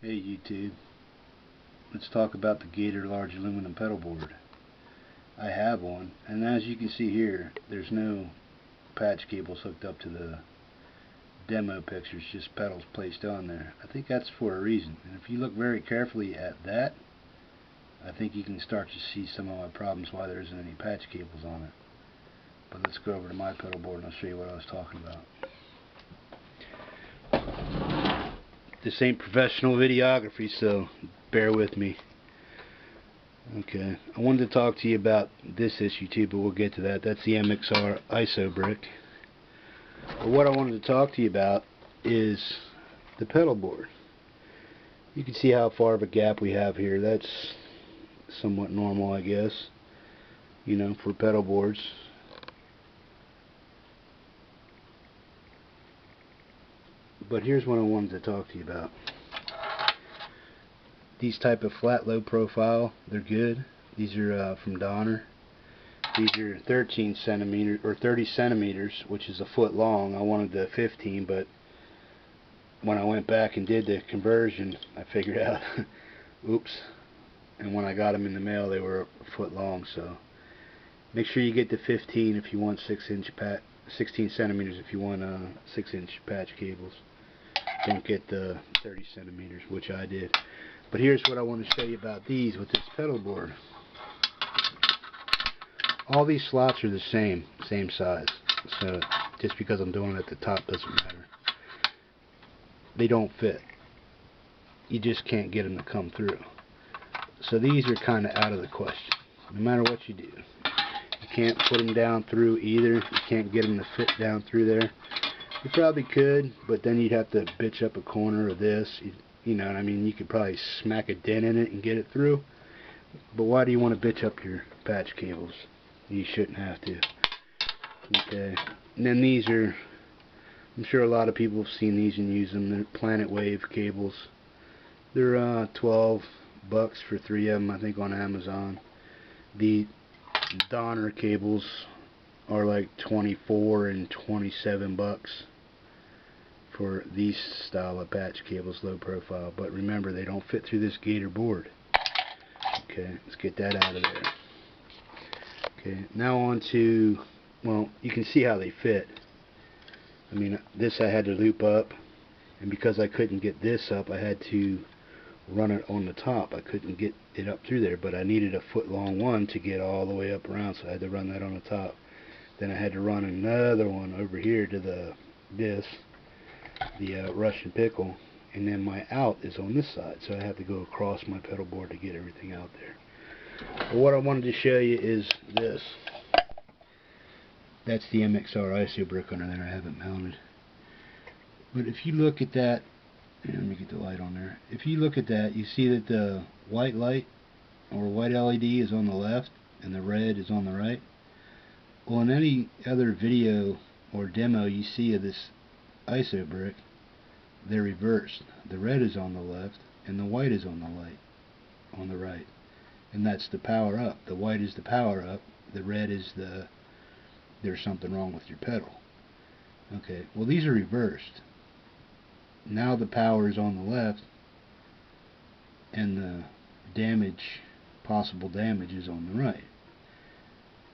Hey YouTube, let's talk about the Gator large aluminum pedal board. I have one, and as you can see here, there's no patch cables hooked up to the demo pictures, just pedals placed on there. I think that's for a reason, and if you look very carefully at that, I think you can start to see some of my problems why there isn't any patch cables on it. But let's go over to my pedal board and I'll show you what I was talking about. This ain't professional videography, so bear with me. Okay, I wanted to talk to you about this issue too, but we'll get to that. That's the MXR ISO brick. But what I wanted to talk to you about is the pedal board. You can see how far of a gap we have here. That's somewhat normal, I guess, you know, for pedal boards. But here's what I wanted to talk to you about. These type of flat low profile, they're good. These are from Donner. These are 13 centimeters or 30 centimeters, which is a foot long. I wanted the 15, but when I went back and did the conversion, I figured out, oops. And when I got them in the mail, they were a foot long. So make sure you get the 15 if you want 16 centimeters if you want 6-inch patch cables. Don't get the 30 centimeters, which I did. But here's what I want to show you about these with this pedal board. All these slots are the same size. So just because I'm doing it at the top doesn't matter. They don't fit. You just can't get them to come through. So these are kind of out of the question. No matter what you do. You can't put them down through either. You can't get them to fit down through there. You probably could, but then you'd have to bitch up a corner of this. You know what I mean? You could probably smack a dent in it and get it through. But why do you want to bitch up your patch cables? You shouldn't have to. Okay. And then these are, I'm sure a lot of people have seen these and use them. They're Planet Wave cables. They're $12 for 3 of them, I think, on Amazon. The Donner cables are like $24 and $27 for these style of patch cables, low profile. But remember, they don't fit through this Gator board. Okay, let's get that out of there. Okay, now on to, well, you can see how they fit. I mean, this I had to loop up, and because I couldn't get this up, I had to run it on the top. I couldn't get it up through there, but I needed a foot long one to get all the way up around, so I had to run that on the top. Then I had to run another one over here to the Russian pickle, and then my out is on this side, so I have to go across my pedal board to get everything out there. But what I wanted to show you is this. That's the MXR ISO brick under there. I haven't mounted. But if you look at that, let me get the light on there. If you look at that, you see that the white light or white LED is on the left and the red is on the right. Well, in any other video or demo you see of this ISO brick, they're reversed. The red is on the left and the white is on the right. And that's the power up. The white is the power up. The red is there's something wrong with your pedal. Okay, well, these are reversed. Now the power is on the left and the possible damage is on the right.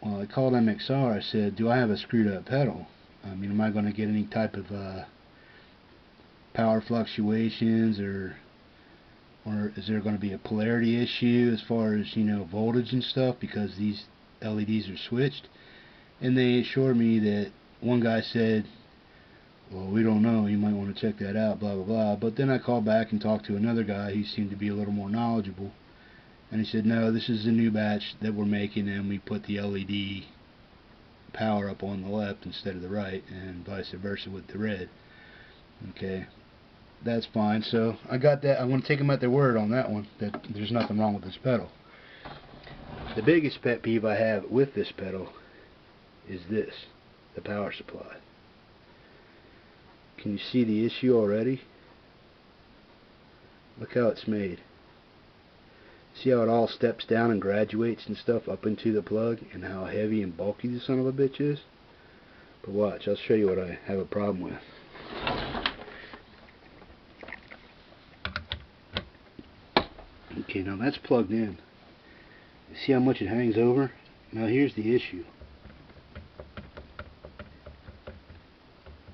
Well, I called MXR. I said, do I have a screwed up pedal? I mean, am I going to get any type of power fluctuations, or is there going to be a polarity issue as far as, you know, voltage and stuff, because these LEDs are switched? And they assured me that, one guy said, well, we don't know, you might want to check that out, blah blah blah. But then I called back and talked to another guy who seemed to be a little more knowledgeable, and he said, no, this is a new batch that we're making, and we put the LED power up on the left instead of the right, and vice versa with the red. Okay, that's fine. So I got that. I want to take them at their word on that one, that there's nothing wrong with this pedal. The biggest pet peeve I have with this pedal is this, the power supply. Can you see the issue already? Look how it's made. See how it all steps down and graduates and stuff up into the plug, and how heavy and bulky the son of a bitch is? But watch, I'll show you what I have a problem with. Okay, now that's plugged in. See how much it hangs over? Now here's the issue.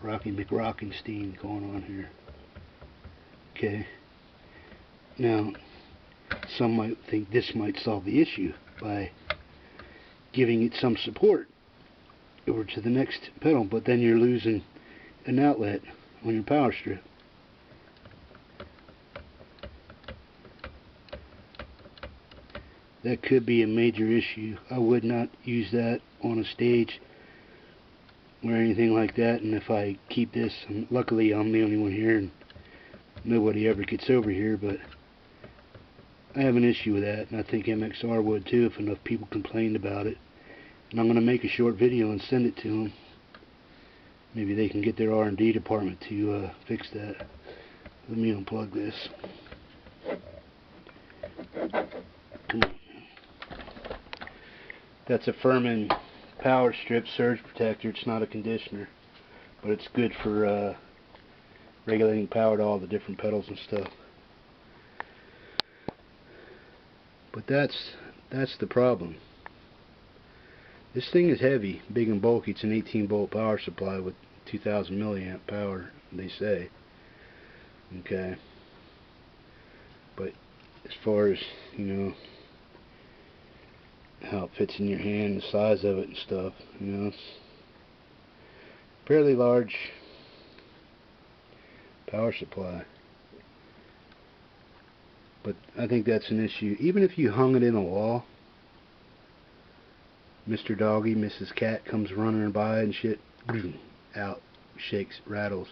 Rocky McRockenstein going on here. Okay. Now, some might think this might solve the issue by giving it some support over to the next pedal, but then you're losing an outlet on your power strip. That could be a major issue. I would not use that on a stage or anything like that, and if I keep this, luckily I'm the only one here and nobody ever gets over here, but I have an issue with that, and I think MXR would too if enough people complained about it. And I'm going to make a short video and send it to them. Maybe they can get their R&D department to fix that. Let me unplug this. Come on. That's a Furman power strip surge protector. It's not a conditioner, but it's good for regulating power to all the different pedals and stuff. But that's the problem. This thing is heavy, big and bulky. It's an 18-volt power supply with 2,000 milliamp power, they say. Okay. But as far as, you know, how it fits in your hand, the size of it and stuff, you know, it's fairly large power supply. But I think that's an issue. Even if you hung it in a wall, Mr. Doggy, Mrs. Cat comes running by and shit, boom, out, shakes, rattles,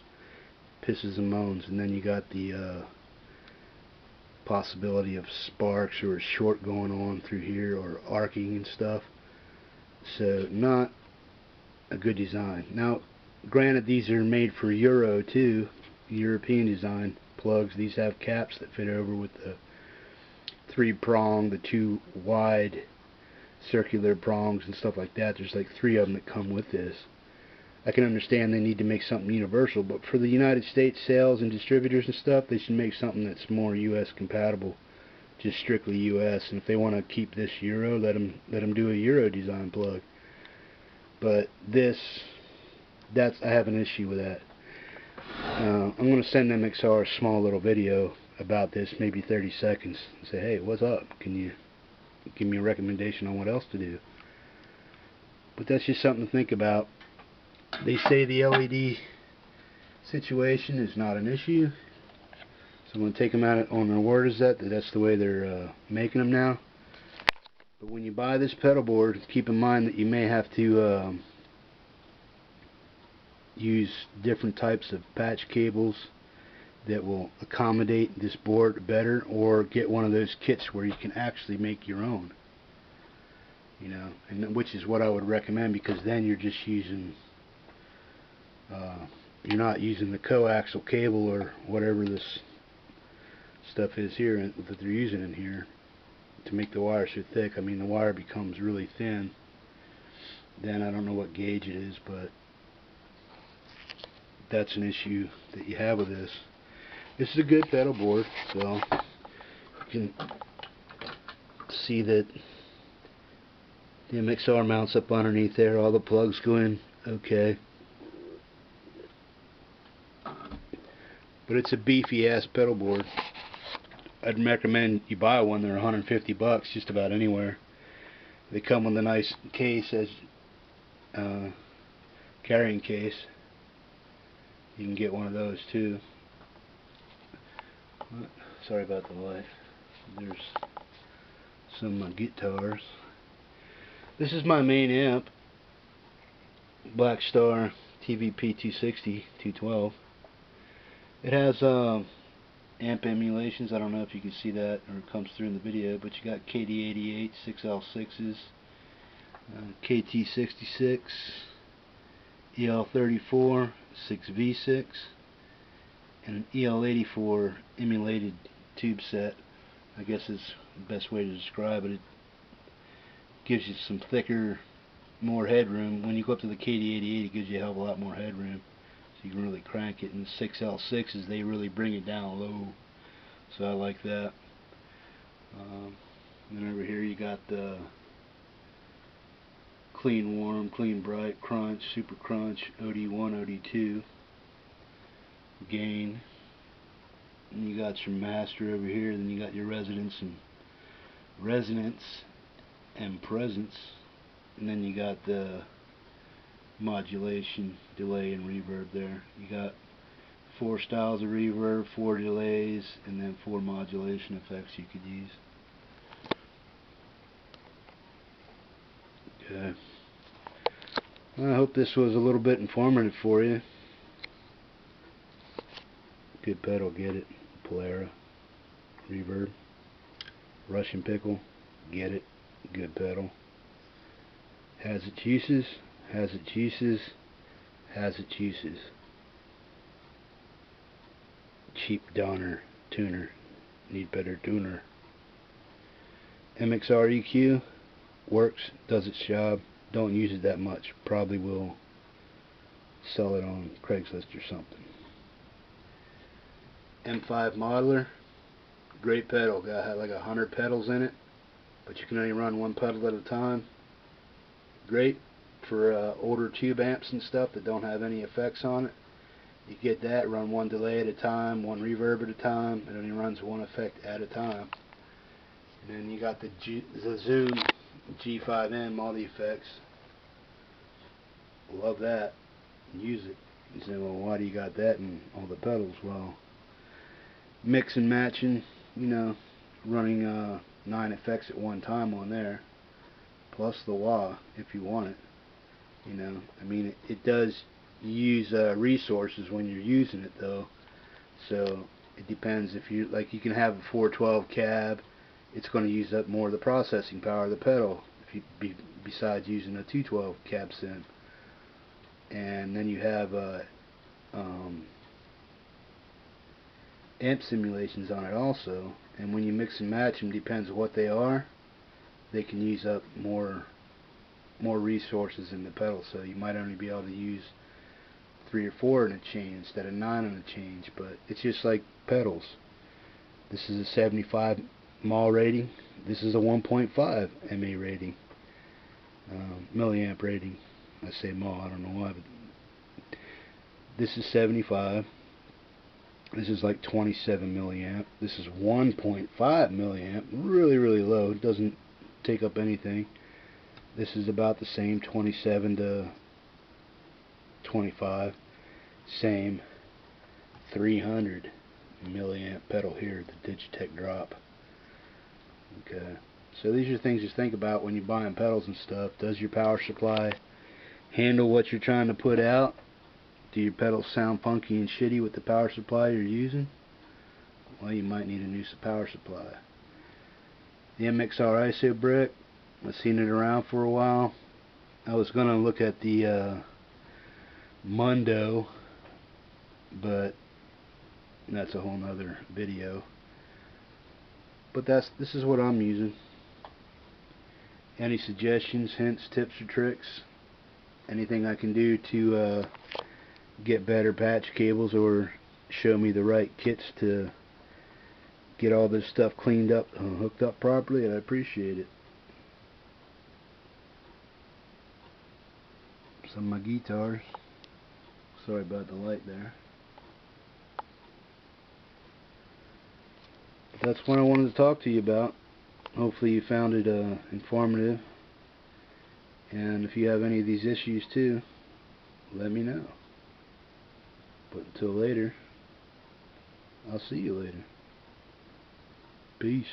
pisses and moans, and then you got the possibility of sparks or a short going on through here or arcing and stuff. So not a good design. Now granted, these are made for Euro too, European design plugs. These have caps that fit over with the 3-prong, the 2 wide circular prongs and stuff like that. There's like 3 of them that come with this. I can understand they need to make something universal, but for the United States sales and distributors and stuff, they should make something that's more US compatible, just strictly US. And if they want to keep this Euro, let them do a Euro design plug. But this, I have an issue with that. I'm going to send MXR a small little video about this, maybe 30 seconds, and say, hey, what's up? Can you give me a recommendation on what else to do? But that's just something to think about. They say the LED situation is not an issue, so I'm going to take them at it on their word as that's the way they're making them now. But when you buy this pedal board, keep in mind that you may have to use different types of patch cables that will accommodate this board better, or get one of those kits where you can actually make your own, you know, and which is what I would recommend, because then you're just using you're not using the coaxial cable or whatever this stuff is here that they're using in here to make the wire so thick. I mean, the wire becomes really thin. Then I don't know what gauge it is, but that's an issue that you have with this. This is a good pedal board, so you can see that the MXR mounts up underneath there. All the plugs go in okay. But it's a beefy ass pedal board. I'd recommend you buy one. They're 150 bucks just about anywhere. They come with a nice case as carrying case. You can get one of those too. Sorry about the light. There's some guitars. This is my main amp, Black Star TVP 260 212. It has amp emulations. I don't know if you can see that or it comes through in the video, but you got KD88 6L6s, KT66, EL34 6V6, and an EL84 emulated tube set. I guess is the best way to describe it. It gives you some thicker, more headroom. When you go up to the KD88, it gives you a hell of a lot more headroom, so you can really crank it. And the 6L6s, they really bring it down low, so I like that. And then over here you got the clean warm, clean bright, crunch, super crunch, OD1, OD2, gain. And you got your master over here, then you got your resonance and presence, and then you got the modulation, delay, and reverb there. You got 4 styles of reverb, 4 delays, and then 4 modulation effects you could use. Okay. Well, I hope this was a little bit informative for you. Good pedal, get it. Polara, reverb, Russian pickle, get it. Good pedal. Has its uses, has its uses, has its uses. Cheap donner, tuner, need better tuner. MXR EQ, works, does its job, don't use it that much, probably will sell it on Craigslist or something. M5 modeler, great pedal, got like 100 pedals in it, but you can only run 1 pedal at a time. Great for older tube amps and stuff that don't have any effects on it. You get that, run 1 delay at a time, 1 reverb at a time, it only runs 1 effect at a time. And then you got the Zoom G5M, all the effects. Love that. Use it. You say, well, why do you got that and all the pedals? Well, mix and matching, you know, running 9 effects at one time on there, plus the wah if you want it. You know, I mean, it does use resources when you're using it though, so it depends. If you like, you can have a 412 cab, it's going to use up more of the processing power of the pedal if you besides using a 212 cab sim. And then you have amp simulations on it also, and when you mix and match them, depends on what they are, they can use up more resources in the pedal, so you might only be able to use 3 or 4 in a chain instead of 9 in a chain. But it's just like pedals. This is a 75 mAh rating, this is a 1.5 mA rating, milliamp rating. I say mAh, I don't know why, but this is 75. This is like 27 milliamp. This is 1.5 milliamp. Really, really low. It doesn't take up anything. This is about the same, 27 to 25. Same 300 milliamp pedal here, the Digitech Drop. Okay. So these are things to think about when you're buying pedals and stuff. Does your power supply handle what you're trying to put out? Do your pedals sound funky and shitty with the power supply you're using? Well, you might need a new power supply. The MXR ISO brick, I've seen it around for a while. I was going to look at the Mundo, but that's a whole nother video. But this is what I'm using. Any suggestions, hints, tips, or tricks? Anything I can do to get better patch cables, or show me the right kits to get all this stuff cleaned up, hooked up properly, I'd appreciate it. Some of my guitars. Sorry about the light there. But that's what I wanted to talk to you about. Hopefully you found it informative. And if you have any of these issues too, let me know. But until later, I'll see you later. Peace.